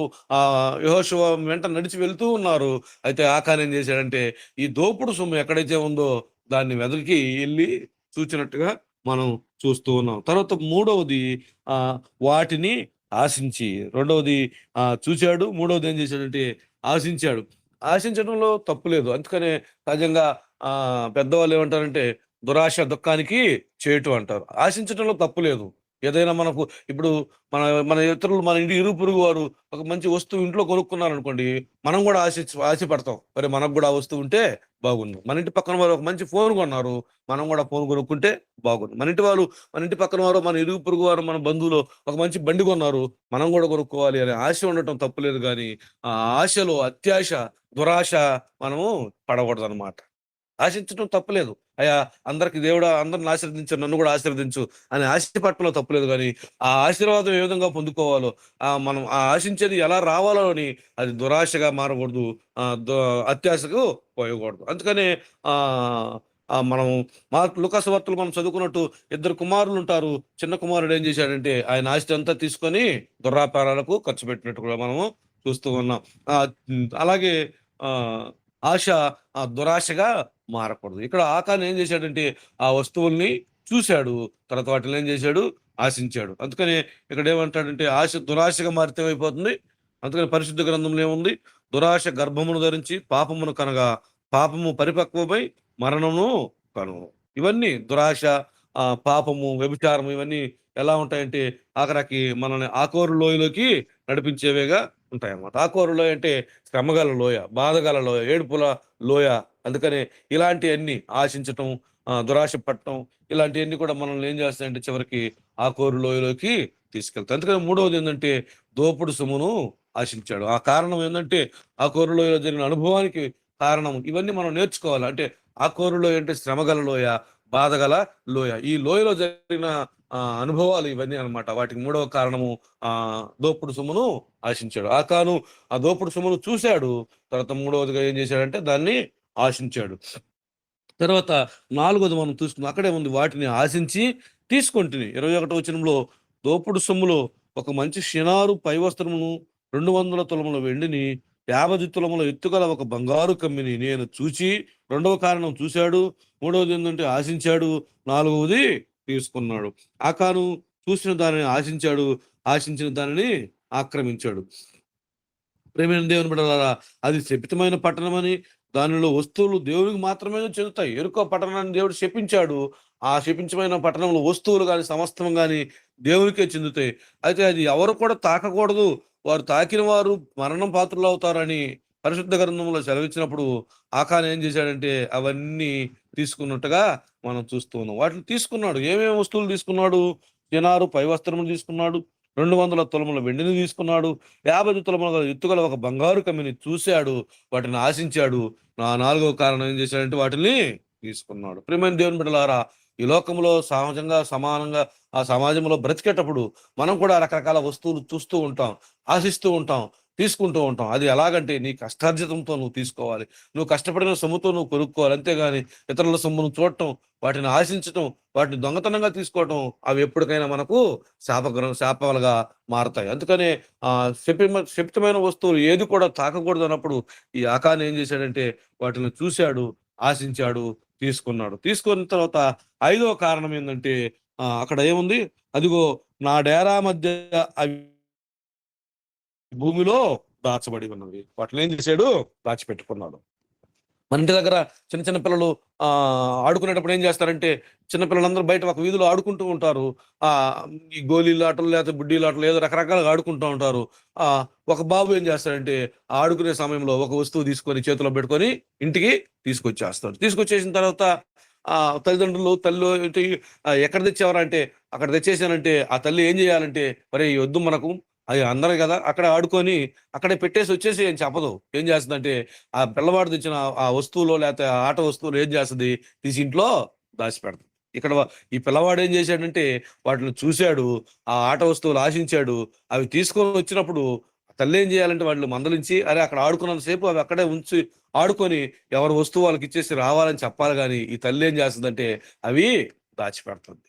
యెహోషువ వెంట నడిచి వెళ్తూ ఉన్నారు. అయితే ఆకాన్ ఏం చేశాడంటే, ఈ దోపుడు సొమ్ము ఎక్కడైతే ఉందో దాన్ని వెదకి ఎళ్లి చూచినట్టుగా మనం చూస్తూ ఉన్నాం. తర్వాత మూడవది వాటిని ఆశించి, రెండవది చూసాడు. మూడవది ఏం చేశాడంటే ఆశించాడు. ఆశించడంలో తప్పు లేదు. అందుకనే సహజంగా పెద్దవాళ్ళు ఏమంటారంటే, దురాశ దుఃఖానికి చేటు అంటారు. ఆశించటంలో తప్పు లేదు. ఏదైనా మనకు ఇప్పుడు మన మన ఇతరులు, మన ఇంటి ఇరుగు పొరుగు వారు ఒక మంచి వస్తువు ఇంట్లో కొనుక్కున్నారనుకోండి, మనం గూడా ఆశపడతాం. మరి మనకు గూడా ఆ వస్తువు ఉంటే బాగుండు. మన ఇంటి పక్కన వారు ఒక మంచి ఫోన్ కొన్నారు. మనం గూడా ఫోన్ కొనుక్కుంటే బాగుండు. మన ఇంటి పక్కన వారు, మన ఇరుగు పొరుగు వారు, మన బంధువులు ఒక మంచి బండి కొన్నారు. మనం గూడా కొనుక్కోవాలి అనే ఆశ ఉండటం తప్పులేదు గానీ, ఆ ఆశలో అత్యాశ, దురాశ మనము పడకూడదనమాట. ఆశించటం తప్పులేదు. అయ్యా! అందరిని ఆశీర్వదించు, నన్ను గూడా ఆశీర్వదించు అని ఆశపడటంలో తప్పులేదు గానీ, ఆ ఆశీర్వాదం ఏ విధంగా పొందుకోవాలో, మనం ఆశించేది ఎలా రావాలో అని అది దురాశగా మారకూడదు. ఆహ్, ద అత్యాశకు పోయకూడదు. అందుకనే ఆహ్, ఆహ్, మనం లూకా సువార్తలో మనం చదువుకున్నట్టు ఇద్దరు కుమారులుంటారు. చిన్న కుమారుడు ఏం చేశాడంటే, ఆయన ఆస్తి అంతా తీసుకొని దుర్వ్యాపారాలకు ఖర్చు పెట్టినట్టు కూడా మనము చూస్తూ ఉన్నాం. అలాగే ఆహ్, ఆశ దురాశగా మారకూడదు. ఇక్కడ ఆకాన్ ఏం చేశాడంటే, ఆ వస్తువుల్ని చూసాడు. తర్వాత వాటిని ఏం చేశాడు? ఆశించాడు. అందుకని ఇక్కడ ఏమంటాడంటే, ఆశ దురాశగా మారితే ఏమైపోతుంది? అందుకని పరిశుద్ధ గ్రంథంలో ఏముంది? దురాశ గర్భమును ధరించి పాపమును కనగా, పాపము పరిపక్వమై మరణమును కనును. ఇవన్నీ దురాశ, పాపము, వ్యభిచారం ఇవన్నీ ఎలా ఉంటాయంటే, ఆఖరికి మనల్ని ఆకోరు లోయలోకి నడిపించేవేగా ఉంటాయన్నమాట. ఆకోరు లోయ అంటే శ్రమగల లోయ, బాధగల లోయ, ఏడుపుల లోయ. అందుకనే ఇలాంటియన్నీ ఆశించటం, దురాశ పడటం, ఇలాంటియన్నీ కూడా మనల్ని ఏం చేస్తాయంటే చివరికి ఆ కోరు లోయలోకి తీసుకెళ్తాయి. అందుకని మూడవదేందంటే దోపుడు సొమ్మును ఆశించాడు. ఆ కారణం ఏందంటే ఆ కోరు లోయలో జరిగిన అనుభవానికి కారణం. ఇవన్నీ మనం నేర్చుకోవాలి. అంటే ఆ కోరు లోయ అంటే శ్రమగల లోయ, బాధగల లోయ. ఈ లోయలో జరిగిన అనుభవాలు ఇవన్నీ అన్నమాట. వాటికి మూడవ కారణము దోపుడు సొమ్మును ఆశించాడు. ఆకాను ఆ దోపుడు సొమ్మును చూసాడు. తర్వాత మూడవదిగా ఏం చేశాడంటే దాన్ని ఆశించాడు. తర్వాత నాలుగోది మనం చూసుకుందాం. అక్కడే ఉంది, వాటిని ఆశించి తీసుకొంటిని. 21 వచనంలో దోపుడు సొమ్ములో ఒక మంచి షినారు పై వస్త్రమును, 200 తులముల వెండిని, 50 తులముల ఎత్తుగల ఒక బంగారు కమ్మిని నేను చూచి, రెండవ కారణం చూశాడు, మూడవది ఏందంటే ఆశించాడు, నాలుగవది తీసుకున్నాడు. ఆకాను చూసిన దానిని ఆశించాడు, ఆశించిన దానిని ఆక్రమించాడు. ప్రియమైన దేవుని బిడ్డలారా, అది శపితమైన పట్టణమని, దానిలో వస్తువులు దేవునికి మాత్రమే చెందుతాయి. యెరికో పట్టణాన్ని దేవుడు శపించాడు. ఆ శపించమైన పట్టణంలో వస్తువులు గాని, సమస్తం గాని దేవునికే చెందుతాయి. అయితే అది ఎవరు కూడా తాకకూడదు. వారు తాకిన వారు మరణం పాత్రులవుతారని పరిశుద్ధ గ్రంథంలో సెలవిచ్చినప్పుడు ఆకాన్ ఏం చేశాడంటే అవన్నీ తీసుకున్నట్టుగా మనం చూస్తూ ఉన్నాం. వాటిని తీసుకున్నాడు. ఏమేమి వస్తువులు తీసుకున్నాడు? చినారు పై వస్త్రములు తీసుకున్నాడు. 200 తులముల వెండిని తీసుకున్నాడు. 50 తులముల ఎత్తుగల ఒక బంగారు కమ్మిని చూశాడు, వాటిని ఆశించాడు. నాలుగవ కారణం ఏం చేశాడంటే వాటిని తీసుకున్నాడు. ప్రియమైన దేవుని బిడ్డలారా, ఈ లోకంలో సహజంగా సమానంగా ఆ సమాజంలో బ్రతికేటప్పుడు మనం కూడా రకరకాల వస్తువులు చూస్తూ ఉంటాం, ఆశిస్తూ ఉంటాం, తీసుకుంటూ ఉంటాం. అది ఎలాగంటే నీ కష్టార్జితంతో నువ్వు తీసుకోవాలి. నువ్వు కష్టపడిన సొమ్ముతో నువ్వు కొనుక్కోవాలి. అంతేగాని ఇతరుల సొమ్మును చూడటం, వాటిని ఆశించటం, వాటిని దొంగతనంగా తీసుకోవటం, అవి ఎప్పటికైనా మనకు శాపాలుగా మారతాయి. అందుకనే శపితమైన వస్తువులు ఏది కూడా తాకకూడదు అన్నప్పుడు ఈ ఆకాన్ ఏం చేశాడంటే వాటిని చూశాడు, ఆశించాడు, తీసుకున్నాడు. తీసుకున్న తర్వాత ఐదవ కారణం ఏందంటే అక్కడ ఏముంది? అదిగో నా డేరా మధ్య అవి భూమిలో దాచబడి ఉన్నవి. వాటిని ఏం చేశాడు? దాచిపెట్టుకున్నాడు. మన ఇంటి దగ్గర చిన్న చిన్న పిల్లలు ఆడుకునేటప్పుడు ఏం చేస్తారంటే, చిన్న పిల్లలందరూ బయట ఒక వీధిలో ఆడుకుంటూ ఉంటారు. ఈ గోళీల ఆటలు లేకపోతే బుడ్డీల ఆటలు ఏదో రకరకాలుగా ఆడుకుంటూ ఉంటారు. ఒక బాబు ఏం చేస్తాడంటే ఆడుకునే సమయంలో ఒక వస్తువు తీసుకొని చేతిలో పెట్టుకొని ఇంటికి తీసుకొచ్చేస్తాడు. తీసుకొచ్చేసిన తర్వాత తల్లిదండ్రులు తల్లి ఎక్కడ తెచ్చేవారా అంటే అక్కడ తెచ్చేసానంటే ఆ తల్లి ఏం చేయాలంటే, మరి వద్దు మనకు అది అందరూ కదా అక్కడ ఆడుకొని అక్కడే పెట్టేసి వచ్చేసి ఏం చెప్పదు. ఏం చేస్తుందంటే ఆ పిల్లవాడు తెచ్చిన ఆ వస్తువులో లేకపోతే ఆట వస్తువులు ఏం చేస్తుంది, తీసి ఇంట్లో దాచిపెడతాడు. ఇక్కడ ఈ పిల్లవాడు ఏం చేశాడంటే వాటిని చూశాడు, ఆ ఆట వస్తువులు ఆశించాడు. అవి తీసుకొని వచ్చినప్పుడు తల్లి ఏం చేయాలంటే వాళ్ళు మందలించి, అరే అక్కడ ఆడుకున్నంత సేపు అవి అక్కడే ఉంచి ఆడుకొని ఎవరి వస్తువు వాళ్ళకి ఇచ్చేసి రావాలని చెప్పాలి. కానీ ఈ తల్లి ఏం చేస్తుందంటే అవి దాచిపెడుతుంది.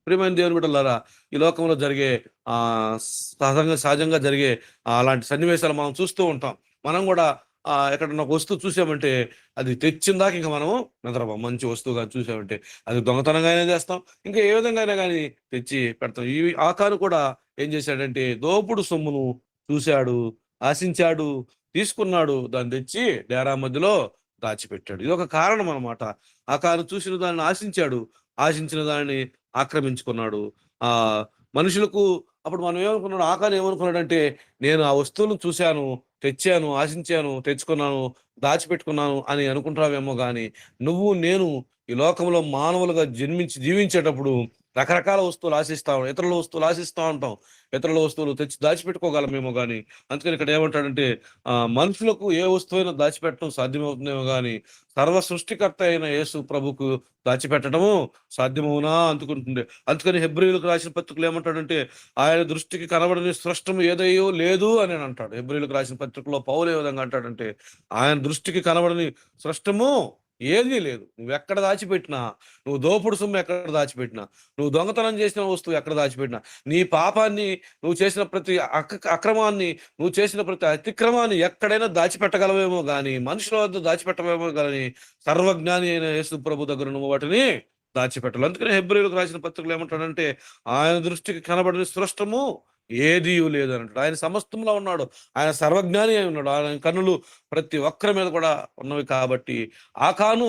ప్రియమైన దేవుని బిడ్డలారా, ఈ లోకంలో జరిగే సహజంగా జరిగే అలాంటి సన్నివేశాలు మనం చూస్తూ ఉంటాం. మనం కూడా ఎక్కడన్నా ఒక వస్తువు చూసామంటే అది తెచ్చిందాక ఇంకా మనము నిద్రపోం. మంచి వస్తువుగా చూసామంటే అది దొంగతనంగానే చేస్తాం, ఇంకా ఏ విధంగా అయినా కానీ తెచ్చి పెడతాం. ఈ ఆకాను కూడా ఏం చేశాడంటే దోపుడు సొమ్మును చూశాడు, ఆశించాడు, తీసుకున్నాడు, దాన్ని తెచ్చి డేరా మధ్యలో దాచిపెట్టాడు. ఇది ఒక కారణం అనమాట. ఆకాను చూసిన దాన్ని ఆశించాడు, ఆశించిన దాన్ని ఆక్రమించుకున్నాడు. మనుషులకు అప్పుడు మనం ఏమనుకున్నాడు, ఆకాను ఏమనుకున్నాడంటే నేను ఆ వస్తువులను చూశాను, తెచ్చాను, ఆశించాను, తెచ్చుకున్నాను, దాచిపెట్టుకున్నాను అని అనుకుంటావేమో గాని, నువ్వు నేను ఈ లోకంలో మానవులుగా జన్మించి జీవించేటప్పుడు రకరకాల వస్తువులు ఇతరుల వస్తువులు ఆశిస్తా ఉంటాం. ఇతరుల వస్తువులు తెచ్చి దాచిపెట్టుకోగలమేమో గాని, అందుకని ఇక్కడ ఏమంటాడంటే మనుషులకు ఏ వస్తువైనా దాచిపెట్టడం సాధ్యమవుతుందేమో గాని సర్వ సృష్టికర్త అయిన యేసు ప్రభుకు దాచిపెట్టడము సాధ్యమవునా అందుకుంటుంది. అందుకని హెబ్రీయులకు రాసిన పత్రికలు ఏమంటాడంటే ఆయన దృష్టికి కనబడని స్పష్టము ఏదయ్యో లేదు అని అంటాడు. హెబ్రీయులకు రాసిన పత్రికలో పౌలు ఏ విధంగా అంటాడంటే ఆయన దృష్టికి కనబడని స్పష్టము ఏదీ లేదు. నువ్వెక్కడ దాచిపెట్టినా, నువ్వు దోపుడు సొమ్ము ఎక్కడ దాచిపెట్టినా, నువ్వు దొంగతనం చేసిన వస్తువు ఎక్కడ దాచిపెట్టినా, నీ పాపాన్ని, నువ్వు చేసిన ప్రతి అక్రమాన్ని, నువ్వు చేసిన ప్రతి అతిక్రమాన్ని ఎక్కడైనా దాచిపెట్టగలవేమో గాని, మనుషుల వద్ద దాచిపెట్టవేమో గాని సర్వజ్ఞాని అయిన యేసు ప్రభు దగ్గర నువ్వు వాటిని దాచిపెట్టాలి. అందుకని హెబ్రీయులకు రాసిన పత్రికలు ఏమంటాడంటే ఆయన దృష్టికి కనబడిన స్పష్టము ఏదీ లేదు అంటాడు. ఆయన సమస్తంలో ఉన్నాడు, ఆయన సర్వజ్ఞాని అయి ఉన్నాడు. ఆయన కన్నులు ప్రతి ఒక్కరి మీద కూడా ఉన్నవి కాబట్టి ఆకాను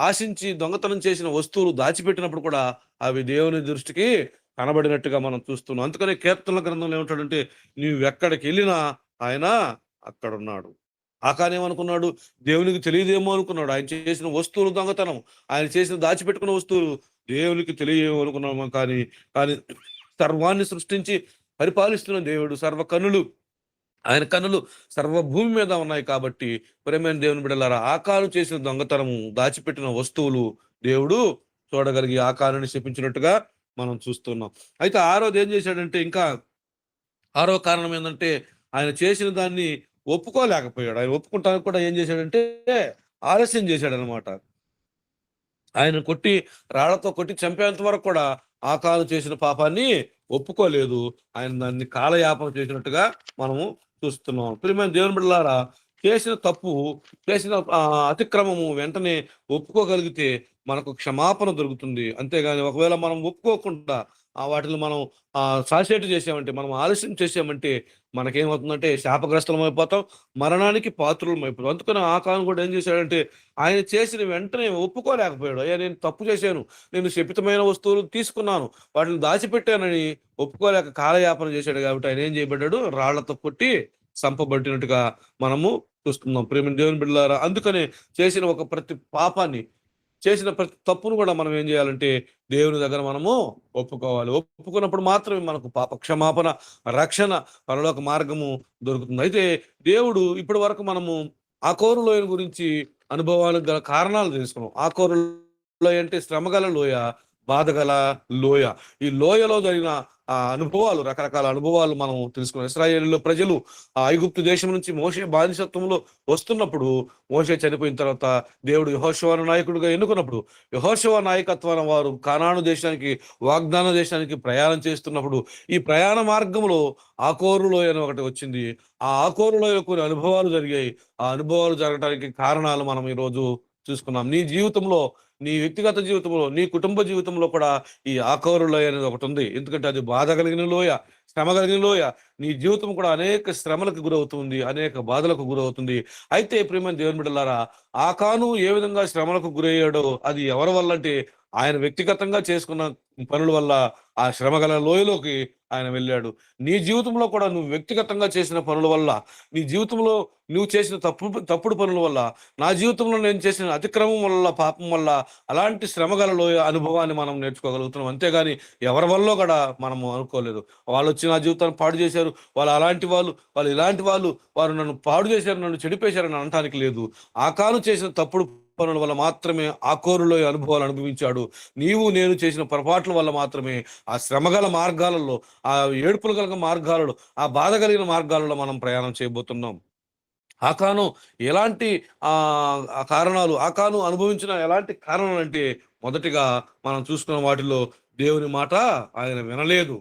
ఆశించి దొంగతనం చేసిన వస్తువులు దాచిపెట్టినప్పుడు కూడా అవి దేవుని దృష్టికి కనబడినట్టుగా మనం చూస్తున్నాం. అందుకనే కీర్తనల గ్రంథంలో ఏమంటాడంటే నువ్వెక్కడికి వెళ్ళినా ఆయన అక్కడ ఉన్నాడు. ఆకాను ఏమనుకున్నాడు, దేవునికి తెలియదేమో అనుకున్నాడు. ఆయన చేసిన వస్తువులు దొంగతనం, ఆయన చేసిన దాచిపెట్టుకున్న వస్తువులు దేవునికి తెలియదేమో అనుకున్నాము. కానీ సర్వాన్ని సృష్టించి పరిపాలిస్తున్న దేవుడు, ఆయన కన్నులు సర్వభూమి మీద ఉన్నాయి కాబట్టి ప్రియమైన దేవుని బిడ్డలారా, ఆకాను చేసిన దొంగతనము, దాచిపెట్టిన వస్తువులు దేవుడు చూడగలిగి ఆకానుని శపించినట్టుగా మనం చూస్తున్నాం. అయితే ఆరోది ఏం చేశాడంటే ఇంకా ఆరో కారణం ఏంటంటే ఆయన చేసిన దాన్ని ఒప్పుకోలేకపోయాడు. ఆయన ఒప్పుకుంటానికి కూడా ఏం చేశాడంటే ఆలస్యం చేశాడనమాట. ఆయన రాళ్లతో కొట్టి చంపేంత వరకు కూడా ఆకాను చేసిన పాపాన్ని ఒప్పుకోలేదు. ఆయన దాన్ని కాలయాపన చేసినట్టుగా మనము చూస్తున్నాం. ప్రియమైన దేవుని బిడ్డలారా, చేసిన తప్పు, చేసిన అతిక్రమము వెంటనే ఒప్పుకోగలిగితే మనకు క్షమాపణ దొరుకుతుంది. అంతేగాని ఒకవేళ మనం ఒప్పుకోకుండా వాటిని మనం సాసేటు చేసామంటే, మనం ఆలస్యం చేసామంటే మనకేమవుతుందంటే శాపగ్రస్తులం అయిపోతాం, మరణానికి పాత్రులం అయిపోతాం. అందుకని ఆకాను కూడా ఏం చేశాడంటే ఆయన చేసిన వెంటనే ఒప్పుకోలేకపోయాడు. అయ్యా నేను తప్పు చేశాను, నేను శపితమైన వస్తువులు తీసుకున్నాను, వాటిని దాచిపెట్టానని ఒప్పుకోలేక కాలయాపన చేశాడు. కాబట్టి ఆయన ఏం చేయబడ్డాడు, రాళ్లతో కొట్టి చంపబడినట్టుగా మనము చూస్తున్నాం. ప్రేమ దేవుని బిడ్డలారా, అందుకనే చేసిన ఒక ప్రతి పాపాన్ని చేసిన ప్రతి తప్పును కూడా మనం ఏం చేయాలంటే దేవుని దగ్గర మనము ఒప్పుకోవాలి. ఒప్పుకున్నప్పుడు మాత్రమే మనకు పాప క్షమాపణ, రక్షణ, పరలోక మార్గము దొరుకుతుంది. అయితే దేవుడు ఇప్పటి వరకు మనము ఆకోరు లోయ గురించి అనుభవాలకు గల కారణాలు తెలుసుకున్నాం. ఆకోరు లోయ అంటే శ్రమగల లోయ, బాధగల లోయ. ఈ లోయలో జరిగిన అనుభవాలు, రకరకాల అనుభవాలు మనం తెలుసుకున్నాం. ఇశ్రాయేలు ప్రజలు ఆ ఐగుప్తు దేశం నుంచి మోషే బానిసత్వంలో వస్తున్నప్పుడు, మోషే చనిపోయిన తర్వాత దేవుడు యెహోషువను నాయకుడిగా ఎన్నుకున్నప్పుడు, యెహోషువ నాయకత్వాన వారు కానాను దేశానికి, వాగ్దాన దేశానికి ప్రయాణం చేస్తున్నప్పుడు, ఈ ప్రయాణ మార్గంలో ఆకోరు లోయ అని ఒకటి వచ్చింది. ఆ ఆకోరు లోయలో కొన్ని అనుభవాలు జరిగాయి. ఆ అనుభవాలు జరగడానికి కారణాలు మనం ఈరోజు చూసుకున్నాం. నీ జీవితంలో, నీ వ్యక్తిగత జీవితంలో, నీ కుటుంబ జీవితంలో కూడా ఈ ఆకోరు లోయ అనేది ఒకటి ఉంది. ఎందుకంటే అది బాధ కలిగిన లోయ, శ్రమ కలిగిన లోయ. నీ జీవితం కూడా అనేక శ్రమలకు గురవుతుంది, అనేక బాధలకు గురవుతుంది. అయితే ప్రియమైన దేవుని బిడ్డలారా, ఆకాను ఏ విధంగా శ్రమలకు గురయ్యాడో అది ఎవరి వల్ల అంటే ఆయన వ్యక్తిగతంగా చేసుకున్న పనుల వల్ల ఆ శ్రమగల లోయలోకి ఆయన వెళ్ళాడు. నీ జీవితంలో కూడా నువ్వు వ్యక్తిగతంగా చేసిన పనుల వల్ల, నీ జీవితంలో నువ్వు చేసిన తప్పుడు పనుల వల్ల, నా జీవితంలో నేను చేసిన అతిక్రమం వల్ల, పాపం వల్ల అలాంటి శ్రమగల లోయ అనుభవాన్ని మనం నేర్చుకోగలుగుతున్నాం. అంతేగాని ఎవరి వల్ల కూడా మనము అనుకోలేదు. వాళ్ళు వచ్చి నా జీవితాన్ని పాడు చేశారు, వాళ్ళు అలాంటి వాళ్ళు, వాళ్ళు ఇలాంటి వాళ్ళు, వారు నన్ను పాడు చేశారు, నన్ను చెడిపేశారని అనటానికి లేదు. ఆకాను చేసిన తప్పుడు పనుల వల్ల మాత్రమే ఆకోరులో అనుభవాలు అనుభవించాడు. నీవు నేను చేసిన పొరపాట్ల వల్ల మాత్రమే ఆ శ్రమగల మార్గాలలో, ఆ ఏడుపులు కలిగిన మార్గాలలో, ఆ బాధ కలిగిన మార్గాలలో మనం ప్రయాణం చేయబోతున్నాం. ఆకాను ఎలాంటి కారణాలు, ఆకాను అనుభవించిన ఎలాంటి కారణాలు అంటే, మొదటిగా మనం చూసుకున్న వాటిలో దేవుని మాట ఆయన వినలేదు.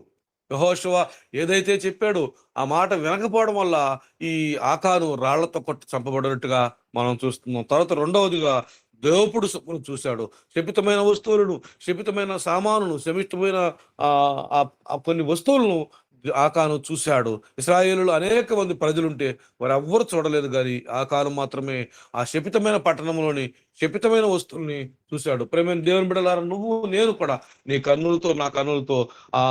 యెహోషువ ఏదైతే చెప్పాడో ఆ మాట వినకపోవడం వల్ల ఈ ఆకాను రాళ్లతో కొట్టి చంపబడినట్టుగా మనం చూస్తున్నాం. తర్వాత రెండవదిగా దోపుడు సొమ్మును చూశాడు. శపితమైన వస్తువులను, శపితమైన సామానును, శపితమైన కొన్ని వస్తువులను ఆకాను చూశాడు. ఇశ్రాయేలులో అనేక మంది ప్రజలుంటే వారు ఎవ్వరు చూడలేదు, కానీ ఆకాను మాత్రమే ఆ శపితమైన పట్టణంలోని శపితమైన వస్తువుల్ని చూశాడు. ప్రేమైన దేవుని బిడ్డలారా, నువ్వు నేను కూడా నీ కన్నులతో, నా కన్నులతో ఆ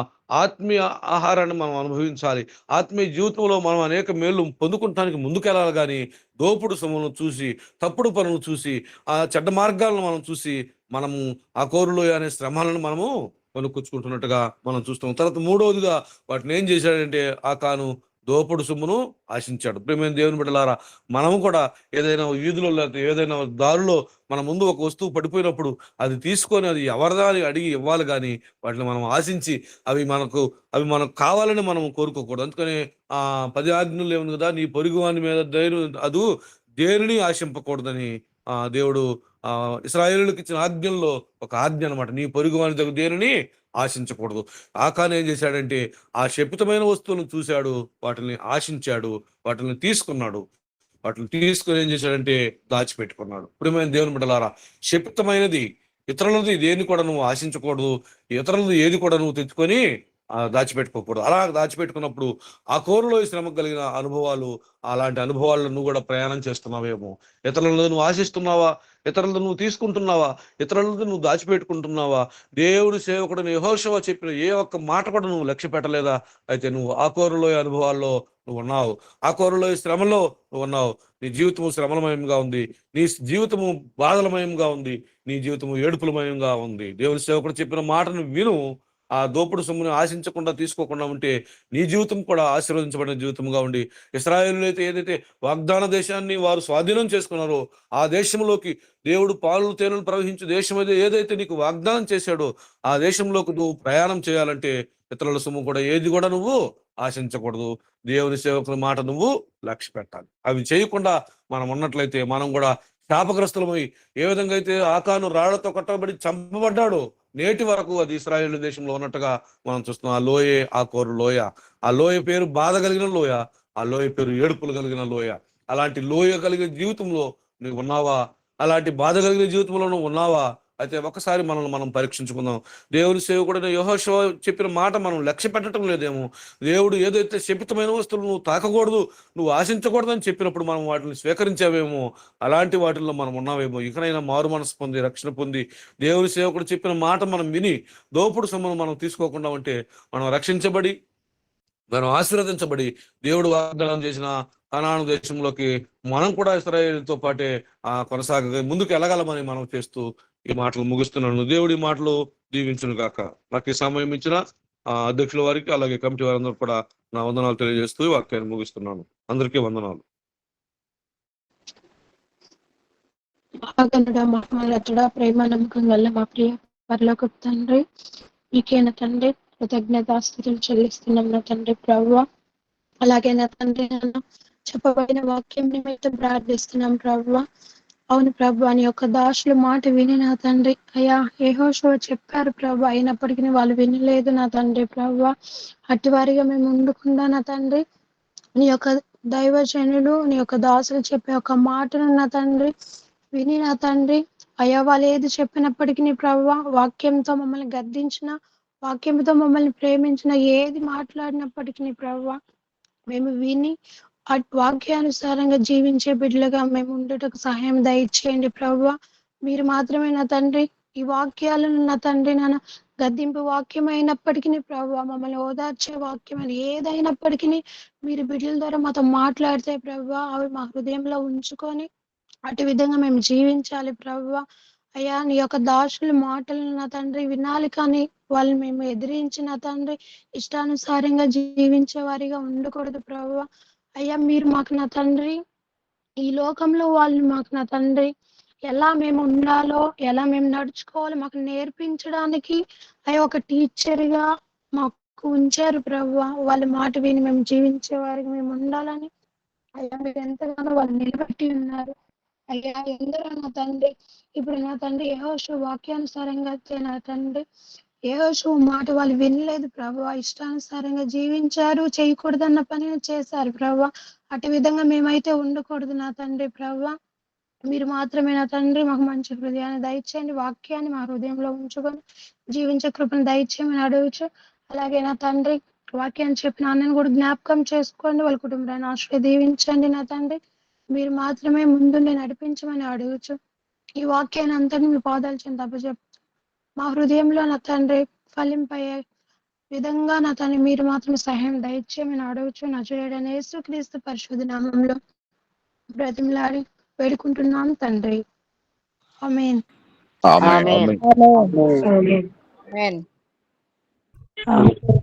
ఆత్మీయ ఆహారాన్ని మనం అనుభవించాలి. ఆత్మీయ జీవితంలో మనం అనేక మేలు పొందుకుంటానికి ముందుకెళ్ళాలి, కానీ దోపుడు సొమ్ములను చూసి, తప్పుడు పనులు చూసి, ఆ చెడ్డ మార్గాలను మనం చూసి మనము ఆ కోరులోయ అనే శ్రమాలను మనము కొనుక్కొచ్చుకుంటున్నట్టుగా మనం చూస్తాం. తర్వాత మూడవదిగా వాటిని ఏం చేశాడంటే ఆకాను దోపుడు సొమ్మును ఆశించాడు. ప్రియమైన దేవుని బిడ్డలారా, మనము కూడా ఏదైనా వీధిలో లేకపోతే ఏదైనా దారిలో మన ముందు ఒక వస్తువు పడిపోయినప్పుడు అది తీసుకొని అది ఎవరిదా అని అడిగి ఇవ్వాలి, కానీ వాటిని మనం ఆశించి అవి మనకు కావాలని మనం కోరుకోకూడదు. అందుకని 10 ఆజ్ఞలు ఏముంది కదా, నీ పొరుగువాని మీద అదు దేనిని ఆశింపకూడదని దేవుడు ఇశ్రాయేలుకి ఇచ్చిన ఆజ్ఞల్లో ఒక ఆజ్ఞ అనమాట. నీ పొరుగువాని దగ్గర దేనిని ఆశించకూడదు. ఆకాను ఏం చేశాడంటే ఆ శపితమైన వస్తువులను చూశాడు, వాటిని ఆశించాడు, వాటిని తీసుకున్నాడు. వాటిని తీసుకుని ఏం చేశాడంటే దాచిపెట్టుకున్నాడు. ప్రియమైన దేవుని బిడ్డలారా, శపితమైనది ఇతరులది దేన్ని కూడా నువ్వు ఆశించకూడదు. ఇతరులది ఏది కూడా నువ్వు తెచ్చుకొని దాచిపెట్టుకోకూడదు. అలా దాచిపెట్టుకున్నప్పుడు ఆ కోరులో శ్రమ కలిగిన అనుభవాలు, అలాంటి అనుభవాలను నువ్వు కూడా ప్రయాణం చేస్తున్నావేమో. ఇతరులను నువ్వు ఆశిస్తున్నావా? ఇతరులను నువ్వు తీసుకుంటున్నావా? ఇతరులను నువ్వు దాచిపెట్టుకుంటున్నావా? దేవుడు సేవకుడు యెహోషువ చెప్పిన ఏ ఒక్క మాట కూడా నువ్వు లక్ష్య పెట్టలేదా? అయితే నువ్వు ఆ కోరులో అనుభవాల్లో నువ్వు ఉన్నావు, ఆ కోరులో శ్రమలో నువ్వు ఉన్నావు. నీ జీవితము శ్రమలమయంగా ఉంది, నీ జీవితము బాధలమయంగా ఉంది, నీ జీవితము ఏడుపులమయంగా ఉంది. దేవుని సేవకుడు చెప్పిన మాటను విను. ఆ దోపుడు సొమ్ముని ఆశించకుండా, తీసుకోకుండా ఉంటే నీ జీవితం కూడా ఆశీర్వదించబడిన జీవితంగా ఉండి, ఇశ్రాయేలు అయితే ఏదైతే వాగ్దాన దేశాన్ని వారు స్వాధీనం చేసుకున్నారో ఆ దేశంలోకి, దేవుడు పాలు తేనెలు ప్రవహించు దేశం ఏదైతే నీకు వాగ్దానం చేశాడో ఆ దేశంలోకి నువ్వు ప్రయాణం చేయాలంటే ఇతరుల సొమ్ము కూడా ఏది కూడా నువ్వు ఆశించకూడదు. దేవుని సేవకుల మాట నువ్వు లక్ష్య పెట్టాలి. అవి చేయకుండా మనం ఉన్నట్లయితే మనం కూడా శాపగ్రస్తులమై, ఏ విధంగా అయితే ఆకాను రాళ్లతో కట్టబడి చంపబడ్డాడో నేటి వరకు అది ఇశ్రాయేలు దేశంలో ఉన్నట్టుగా మనం చూస్తున్నాం. ఆ లోయే ఆ కోరు లోయ. ఆ లోయ పేరు బాధ కలిగిన లోయ, ఆ లోయ పేరు ఏడుపులు కలిగిన లోయ. అలాంటి లోయ కలిగిన జీవితంలో నువ్వు ఉన్నావా? అలాంటి బాధ కలిగిన జీవితంలో నువ్వు ఉన్నావా? అయితే ఒకసారి మనల్ని మనం పరీక్షించుకుందాం. దేవుని సేవకుడైన యెహోషువ చెప్పిన మాట మనం లక్ష్య పెట్టడం లేదేమో. దేవుడు ఏదైతే శపితమైన వస్తువులు నువ్వు తాకకూడదు, నువ్వు ఆశించకూడదు అని చెప్పినప్పుడు మనం వాటిని స్వీకరించావేమో. అలాంటి వాటిల్లో మనం ఉన్నావేమో. ఇకనైనా మారు మనసు పొంది, రక్షణ పొంది, దేవుని సేవకుడు చెప్పిన మాట మనం విని దోపుడు సొమ్మును మనం తీసుకోకుండా ఉంటే మనం రక్షించబడి, మనం ఆశీర్వదించబడి, దేవుడు వాగ్దానం చేసిన కనాను దేశంలోకి మనం కూడా ఇశ్రాయేలుతో పాటే ముందుకు వెళ్ళగలమని మనం చేస్తూ ఈ మాటలు ముగిస్తున్నాను. దేవుడి మాటలు దీవించును గాక. నాకు ఈ సమయం ఇచ్చిన అధ్యక్షుల వారికి అలాగే కమిటీ వారందరూ కూడా నా వందనాలు తెలియజేస్తూ వాక్యాన్ని ముగిస్తున్నాను. అందరికీ వందనాలు. మహాగణుడ మహిమలతుడ ప్రేమ నమ్మకం వల్ల మా ప్రియ పరలోకపు తండ్రి, మీకేనా తండ్రి కృతజ్ఞతాస్తుతులు చెల్లిస్తున్నాం నా తండ్రి ప్రభువా. అలాగే నా తండ్రి నన్ను చెప్పబడిన వాక్యం నిమిత్తం ప్రార్థిస్తున్నాం ప్రభువా. అవును ప్రభు అని యొక్క దాసులు మాట విని నా తండ్రి అయ్యా యెహోషువ చెప్పారు ప్రభు, అయినప్పటికీ వాళ్ళు వినలేదు నా తండ్రి ప్రభువా. అట్టివారిగా మేము ఉండకుండా నా తండ్రి నీ యొక్క దైవజనులు నీ యొక్క దాసులు చెప్పే ఒక మాటను నా తండ్రి విని నా తండ్రి అయ్యా వాళ్ళు ఏది చెప్పినప్పటికీ ప్రభువా, వాక్యంతో మమ్మల్ని గద్దించిన, వాక్యంతో మమ్మల్ని ప్రేమించిన, ఏది మాట్లాడినప్పటికీ ప్రభువా మేము విని వాక్యానుసారంగా జీవించే బిడ్డలుగా మేము ఉండటకు సహాయం దయచేయండి ప్రభువా. మీరు మాత్రమే నా తండ్రి ఈ వాక్యాలను నా తండ్రి నాన్న గద్దింపు వాక్యం అయినప్పటికీ ప్రభువా, మమ్మల్ని ఓదార్చే వాక్యం అని ఏదైనప్పటికీ మీరు బిడ్డల ద్వారా మాతో మాట్లాడితే ప్రభువా అవి మా హృదయంలో ఉంచుకొని అటు విధంగా మేము జీవించాలి ప్రభువా. అయ్యా నీ యొక్క దాసుల మాటలను నా తండ్రి వినాలి, కానీ వాళ్ళు మేము ఎదిరించిన తండ్రి ఇష్టానుసారంగా జీవించే వారిగా ఉండకూడదు ప్రభువా. అయ్యా మీరు మాకు నా తండ్రి ఈ లోకంలో వాళ్ళు మాకు నా తండ్రి ఎలా మేము ఉండాలో, ఎలా మేము నడుచుకోవాలో మాకు నేర్పించడానికి అయ్యా ఒక టీచర్గా మాకు ఉంచారు ప్రభువా. వాళ్ళ మాట విని మేము జీవించే వారికి మేము ఉండాలని అయ్యా మీరు ఎంతగానో వాళ్ళు నిలబెట్టి ఉన్నారు. అయ్యా ఎందరో నా తండ్రి ఇప్పుడు నా తండ్రి యెహోషువ వాక్యానుసారంగా నా తండ్రి యెహోషువ మాట వాళ్ళు వినలేదు ప్రభువా, ఇష్టానుసారంగా జీవించారు, చేయకూడదన్న పనిని చేశారు ప్రభువా. అటు విధంగా మేమైతే ఉండకూడదు నా తండ్రి ప్రభువా. మీరు మాత్రమే నా తండ్రి మాకు మంచి హృదయాన్ని దయచేయండి, వాక్యాన్ని మా హృదయంలో ఉంచుకొని జీవించే కృపను దయచేయమని అడగచ్చు. అలాగే నా తండ్రి వాక్యాన్ని చెప్పిన అన్నను కూడా జ్ఞాపకం చేసుకోండి, వాళ్ళ కుటుంబాన్ని ఆశీర్వదించండి నా తండ్రి. మీరు మాత్రమే ముందుండి నడిపించమని అడగచ్చు. ఈ వాక్యాన్ని అంతని మీ పాదాలు చెంత అప్పచెప్పు మా హృదయంలో నా తండ్రి ఫలింపయ్యే విధంగా నా తండ్రి మీరు మాత్రమే సహాయం దయచేయమని అడగచ్చు. నజరేయుడైన యేసుక్రీస్తు పరిశుద్ధ నామములో బ్రతిమలాడి వేడుకుంటున్నాం తండ్రి. ఆమేన్. Amen. Amen. Amen. Amen. ఆమేన్.